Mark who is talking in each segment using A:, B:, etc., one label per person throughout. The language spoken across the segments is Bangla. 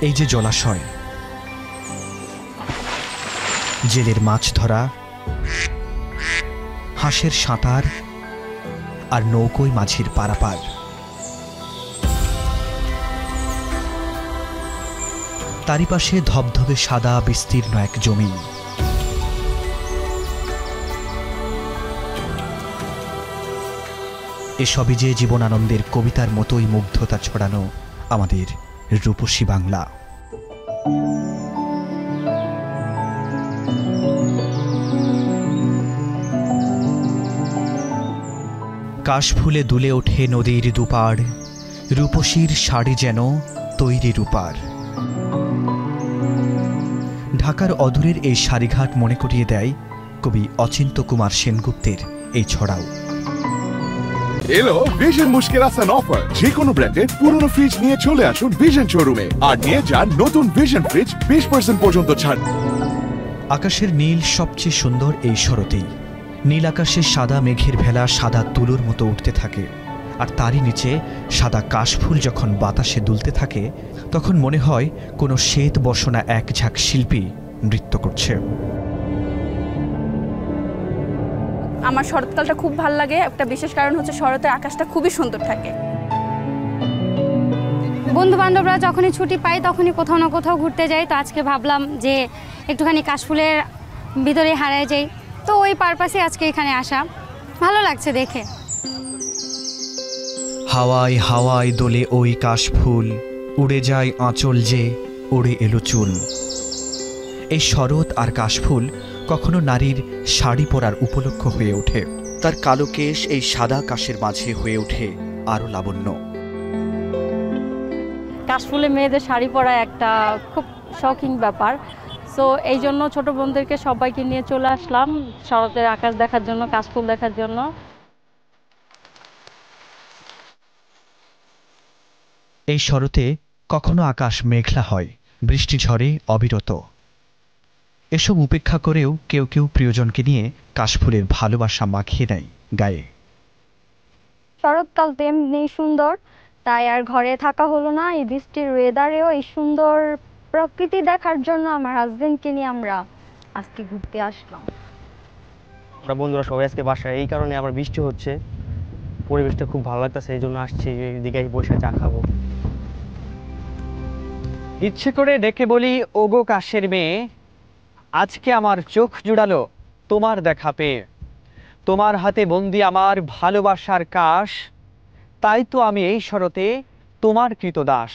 A: এই যে জলাশয়, জেলের মাছ ধরা, হাঁসের সাঁতার আর নৌকোয় মাঝির পারাপার। তারই পাশে ধবধবে সাদা বিস্তীর্ণ এক জমি। এসবই যে জীবনানন্দের কবিতার মতোই মুগ্ধতা ছড়ানো আমাদের রূপসী বাংলা। কাশফুলে দুলে ওঠে নদীর দুপার, রূপসীর শাড়ি যেন তৈরি রূপার। ঢাকার অদূরের এই শাড়িঘাট মনে করিয়ে দেয় কবি অচিন্ত্য কুমার সেনগুপ্তের এই ছড়াও।
B: এলো ভিশন মুশকিল আসান অফার। যে কোনো ব্র্যান্ডের পুরনো ফ্রিজ নিয়ে চলে আসুন ভিশন শোরুমে আর নিয়ে যান নতুন ভিশন ফ্রিজ 20% পর্যন্ত ছাড়।
A: আকাশের নীল সবচেয়ে সুন্দর এই শরতেই। নীল আকাশে সাদা মেঘের ভেলা সাদা তুলোর মতো উঠতে থাকে, আর তারই নিচে সাদা কাশফুল যখন বাতাসে দুলতে থাকে তখন মনে হয় কোনো শ্বেত বসনা এক ঝাঁক শিল্পী নৃত্য করছে।
C: আমার শরৎকালটা খুব ভালো লাগে। একটা বিশেষ কারণ হচ্ছে শরতের আকাশটা খুবই সুন্দর থাকে।
D: বন্ধু বান্ধবরা যখনই ছুটি পাই তখনই কোথাও না কোথাও ঘুরতে যাই। তো আজকে ভাবলাম যে একটুখানি কাশফুলের ভিতরে হারায় যাই, তো ওই পারপাসে আজকে এখানে আসা। ভালো লাগছে দেখে।
A: হাওয়ায় হাওয়ায় দোলে ওই কাশফুল, উড়ে যায় আঁচল যে উড়ে এলো চুল। এই শরৎ আর কাশফুল কখনো নারীর শাড়ি পরার উপলক্ষ হয়ে ওঠে। তার কালো কেশ এই সাদা কাশের মাঝে হয়ে ওঠে আরো লাবণ্য।
E: কাশফুলে মেয়েদের শাড়ি পরা একটা খুব শখিং ব্যাপার। সো এই জন্য ছোট বোনদেরকে সবাইকে নিয়ে চলে আসলাম শরতের আকাশ দেখার জন্য, কাশফুল দেখার জন্য।
A: এই শরতে কখনো আকাশ মেঘলা হয়, বৃষ্টি ঝরে অবিরত। এসব উপেক্ষা করেও কেউ কেউ প্রিয়জনকে নিয়ে কাশফুলের ভালোবাসা মাখিয়ে নেয় গায়ে।
D: শরৎকাল তো এমনি সুন্দর, তাই আর ঘরে থাকা হলো না। এই বৃষ্টির ওয়েদারেও এই সুন্দর প্রকৃতি দেখার জন্য আমার হাজবেন্ডকে নিয়ে আমরা আজকে ঘুরতে আসলাম।
F: আমরা বন্ধুরা সবাই আজকে বাসায়, এই কারণে আমার বৃষ্টি হচ্ছে, পরিবেশটা খুব ভালো লাগতেছে, এই জন্য আসছি এদিকে বসে চা খাবো।
G: ইচ্ছে করে ডেকে বলি ওগো কাশের মেয়ে, আজকে আমার চোখ জুড়ালো তোমার দেখা পেয়ে। তোমার হাতে বন্দি আমার ভালোবাসার কাশ, তাই তো আমি এই শরতে তোমার কৃতদাস।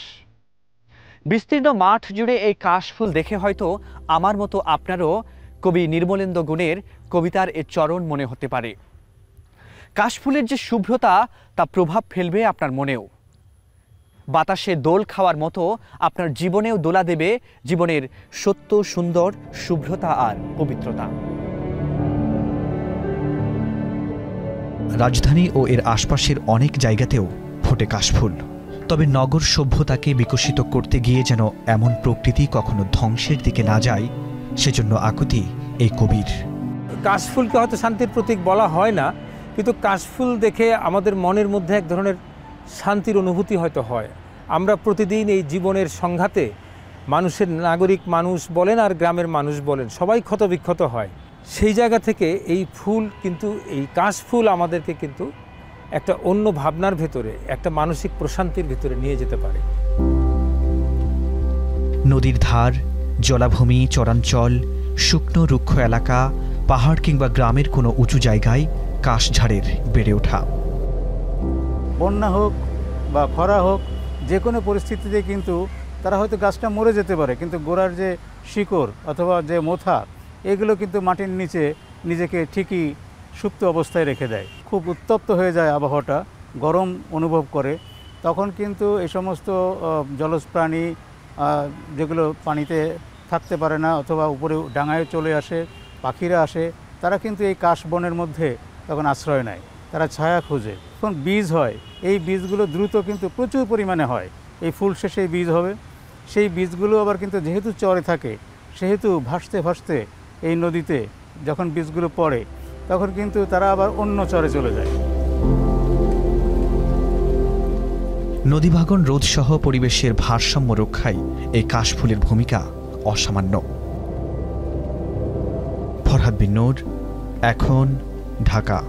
G: বিস্তীর্ণ মাঠ জুড়ে এই কাশফুল দেখে হয়তো আমার মতো আপনারও কবি নির্মলেন্দু গুণের কবিতার এ চরণ মনে হতে পারে। কাশফুলের যে শুভ্রতা তা প্রভাব ফেলবে আপনার মনেও। বাতাসে দোল খাওয়ার মতো আপনার জীবনেও দোলা দেবে জীবনের সত্য সুন্দর শুভ্রতা আর পবিত্রতা।
A: রাজধানী ও এর আশপাশের অনেক জায়গাতেও ফোটে কাশফুল। তবে নগর সভ্যতাকে বিকশিত করতে গিয়ে যেন এমন প্রকৃতি কখনো ধ্বংসের দিকে না যায়, সেজন্য আকুতি এই কবির।
H: কাশফুলকে হয়তো শান্তির প্রতীক বলা হয় না, কিন্তু কাশফুল দেখে আমাদের মনের মধ্যে এক ধরনের শান্তির অনুভূতি হয়তো হয়। আমরা প্রতিদিন এই জীবনের সংঘাতে মানুষের, নাগরিক মানুষ বলেন আর গ্রামের মানুষ বলেন, সবাই ক্ষতবিক্ষত হয়। সেই জায়গা থেকে এই ফুল কিন্তু, এই কাশফুল আমাদেরকে কিন্তু একটা অন্য ভাবনার ভেতরে, একটা মানসিক প্রশান্তির ভিতরে নিয়ে যেতে পারে।
A: নদীর ধার, জলাভূমি, চরাঞ্চল, শুকনো রুক্ষ এলাকা, পাহাড় কিংবা গ্রামের কোনো উঁচু জায়গায় কাশঝাড়ের বেড়ে ওঠা।
I: বন্যা হোক বা খরা হোক, যে কোনো পরিস্থিতিতে কিন্তু তারা হয়তো গাছটা মরে যেতে পারে, কিন্তু গোড়ার যে শিকড় অথবা যে মোথা, এগুলো কিন্তু মাটির নিচে নিজেকে ঠিকই সুপ্ত অবস্থায় রেখে দেয়। খুব উত্তপ্ত হয়ে যায় আবহাওয়াটা, গরম অনুভব করে, তখন কিন্তু এই সমস্ত জলজ প্রাণী যেগুলো পানিতে থাকতে পারে না অথবা উপরে ডাঙায় চলে আসে, পাখিরা আসে, তারা কিন্তু এই কাশবনের মধ্যে তখন আশ্রয় নেয়, তারা ছায়া খোঁজে। তখন বীজ হয়, এই বীজগুলো দ্রুত কিন্তু প্রচুর পরিমাণে হয়। এই ফুল শেষে বীজ হবে, সেই বীজগুলো আবার কিন্তু যেহেতু চরে থাকে, সেহেতু ভাসতে ভাসতে এই নদীতে যখন বীজগুলো পড়ে তখন কিন্তু তারা আবার অন্য চরে চলে যায়।
A: নদীভাঙন রোধসহ পরিবেশের ভারসাম্য রক্ষায় এই কাশফুলের ভূমিকা অসামান্য। ফরহাদ বিন নূর, এখন, ঢাকা।